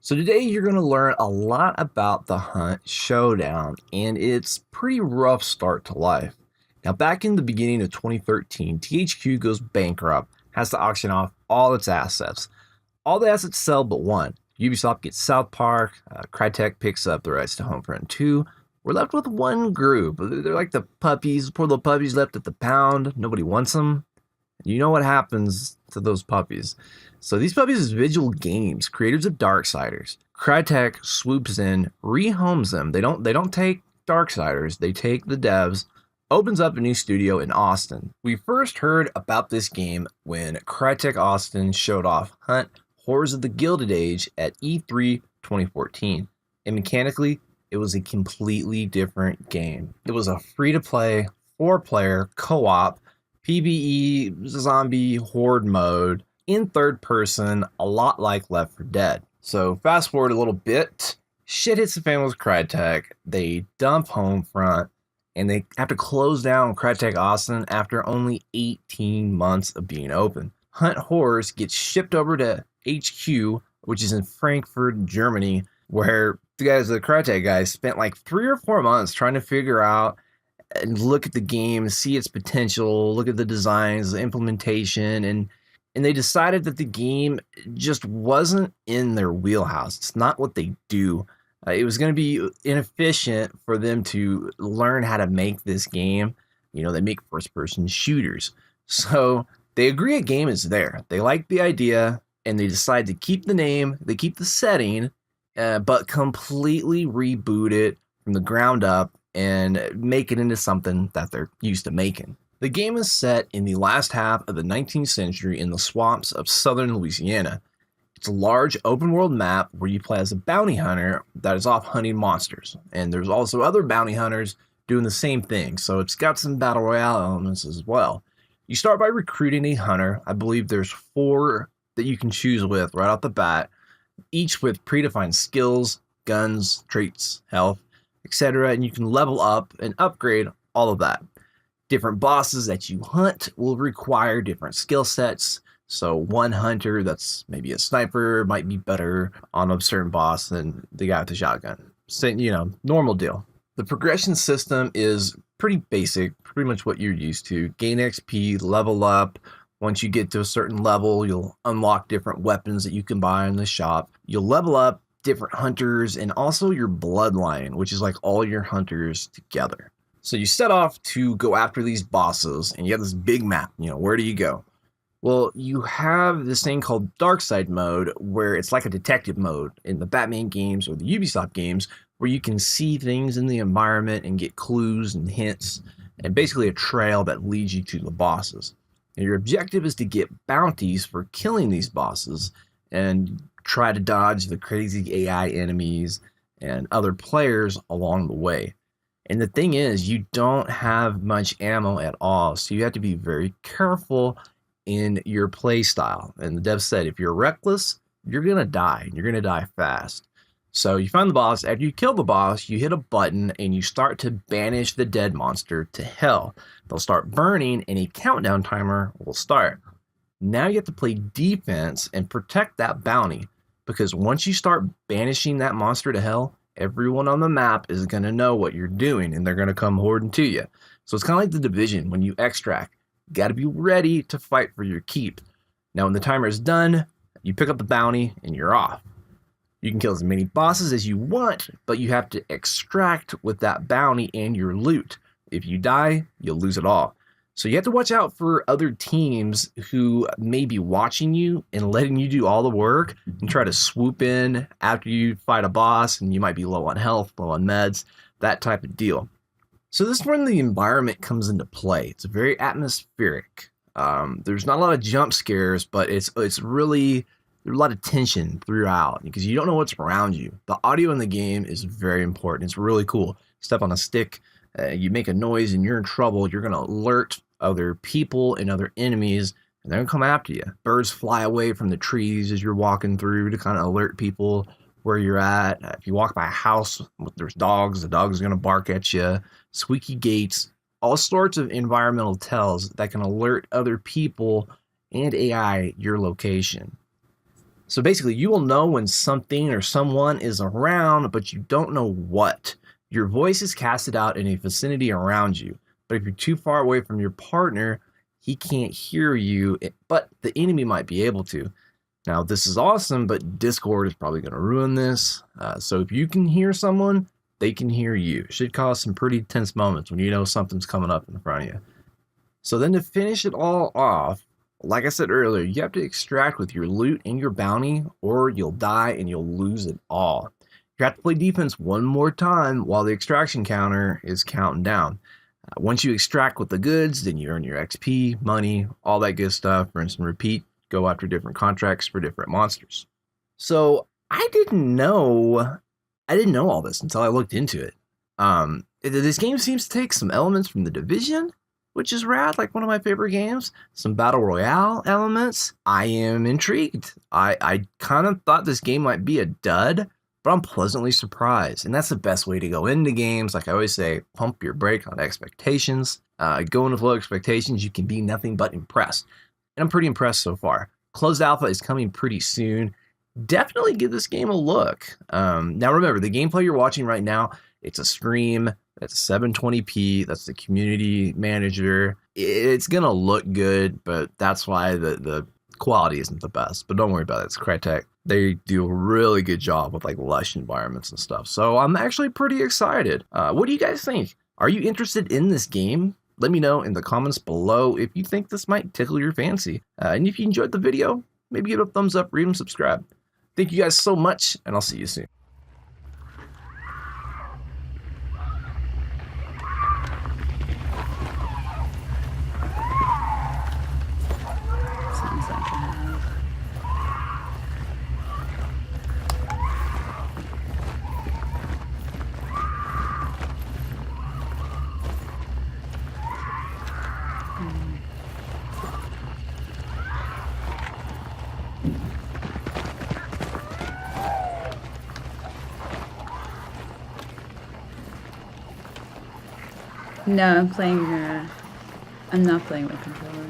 So today you're going to learn a lot about the Hunt Showdown and its pretty rough start to life. Now, back in the beginning of 2013, THQ goes bankrupt, has to auction off all its assets. All the assets sell but one. Ubisoft gets South Park, Crytek picks up the rights to Homefront 2. We're left with one group. They're like the puppies, poor little puppies left at the pound. Nobody wants them. You know what happens to those puppies. So these puppies is Vigil Games, creators of Darksiders. Crytek swoops in, rehomes them. They don't take Darksiders, they take the devs, opens up a new studio in Austin. We first heard about this game when Crytek Austin showed off Hunt Horrors of the Gilded Age at E3 2014. And mechanically, it was a completely different game. It was a free-to-play, 4-player, co-op, PvE, zombie, horde mode, in third person, a lot like Left 4 Dead. So fast forward a little bit, shit hits the fan with Crytek, they dump Homefront, and they have to close down Crytek Austin after only 18 months of being open. Hunt Horrors gets shipped over to HQ, which is in Frankfurt, Germany, where the Crytek guys spent like 3 or 4 months trying to figure out and look at the game, see its potential, look at the designs, the implementation, and they decided that the game just wasn't in their wheelhouse. It's not what they do. It was going to be inefficient for them to learn how to make this game. You know, they make first-person shooters. So they agree a game is there. They like the idea, and they decide to keep the name, they keep the setting, but completely reboot it from the ground up and make it into something that they're used to making. The game is set in the last half of the 19th century in the swamps of southern Louisiana. It's a large open world map where you play as a bounty hunter that is off hunting monsters. And there's also other bounty hunters doing the same thing, so it's got some battle royale elements as well. You start by recruiting a hunter. I believe there's 4 that you can choose with right off the bat, each with predefined skills, guns, traits, health, etc. And you can level up and upgrade all of that. Different bosses that you hunt will require different skill sets. So one hunter that's maybe a sniper might be better on a certain boss than the guy with the shotgun. So, normal deal. The progression system is pretty basic, pretty much what you're used to. Gain XP, level up. Once you get to a certain level, you'll unlock different weapons that you can buy in the shop. You'll level up different hunters and also your bloodline, which is like all your hunters together. So you set off to go after these bosses, and you have this big map. Where do you go? Well, you have this thing called Dark Side mode, where it's like a detective mode in the Batman games or the Ubisoft games, where you can see things in the environment and get clues and hints, and basically a trail that leads you to the bosses. And your objective is to get bounties for killing these bosses and try to dodge the crazy AI enemies and other players along the way. And the thing is, you don't have much ammo at all, so you have to be very careful in your play style. And the dev said, if you're reckless, you're going to die. You're going to die fast. So you find the boss. After you kill the boss, you hit a button and you start to banish the dead monster to hell. They'll start burning and a countdown timer will start. Now you have to play defense and protect that bounty, because once you start banishing that monster to hell, everyone on the map is going to know what you're doing, and they're going to come hoarding to you. So it's kind of like the Division when you extract. You got to be ready to fight for your keep. Now, when the timer is done, you pick up the bounty, and you're off. You can kill as many bosses as you want, but you have to extract with that bounty and your loot. If you die, you'll lose it all. So you have to watch out for other teams who may be watching you and letting you do all the work and try to swoop in after you fight a boss, and you might be low on health, low on meds, that type of deal. So this is when the environment comes into play. It's very atmospheric. There's not a lot of jump scares, but it's really, there's a lot of tension throughout because you don't know what's around you. The audio in the game is very important. It's really cool. Step on a stick, you make a noise and you're in trouble. You're going to alert other people and other enemies, and they're gonna come after you. Birds fly away from the trees as you're walking through to kind of alert people where you're at. If you walk by a house, there's dogs, the dog's gonna bark at you. Squeaky gates, all sorts of environmental tells that can alert other people and AI your location. So basically, you will know when something or someone is around, but you don't know what. Your voice is casted out in a vicinity around you. But if you're too far away from your partner, he can't hear you, but the enemy might be able to. Now, this is awesome, but Discord is probably going to ruin this. So if you can hear someone, they can hear you. It should cause some pretty tense moments when you know something's coming up in front of you. So then to finish it all off, like I said earlier, you have to extract with your loot and your bounty, or you'll die and you'll lose it all. You have to play defense one more time while the extraction counter is counting down. Once you extract with the goods, then you earn your XP, money, all that good stuff. Rinse and repeat. Go after different contracts for different monsters. So I didn't know all this until I looked into it. This game seems to take some elements from The Division, which is rad, like one of my favorite games. Some battle royale elements. I am intrigued. I kind of thought this game might be a dud, but I'm pleasantly surprised. And that's the best way to go into games. Like I always say, pump your brake on expectations. Go in with low expectations, you can be nothing but impressed. And I'm pretty impressed so far. Closed alpha is coming pretty soon. Definitely give this game a look. Now remember, the gameplay you're watching right now, it's a stream. That's 720p. That's the community manager. It's gonna look good, but that's why the quality isn't the best. But don't worry about it. It's Crytek. They do a really good job with like lush environments and stuff. So I'm actually pretty excited. What do you guys think? Are you interested in this game? Let me know in the comments below if you think this might tickle your fancy. And if you enjoyed the video, maybe give it a thumbs up, rate, and subscribe. Thank you guys so much, and I'll see you soon. Seems like I have. No, I'm not playing with controller.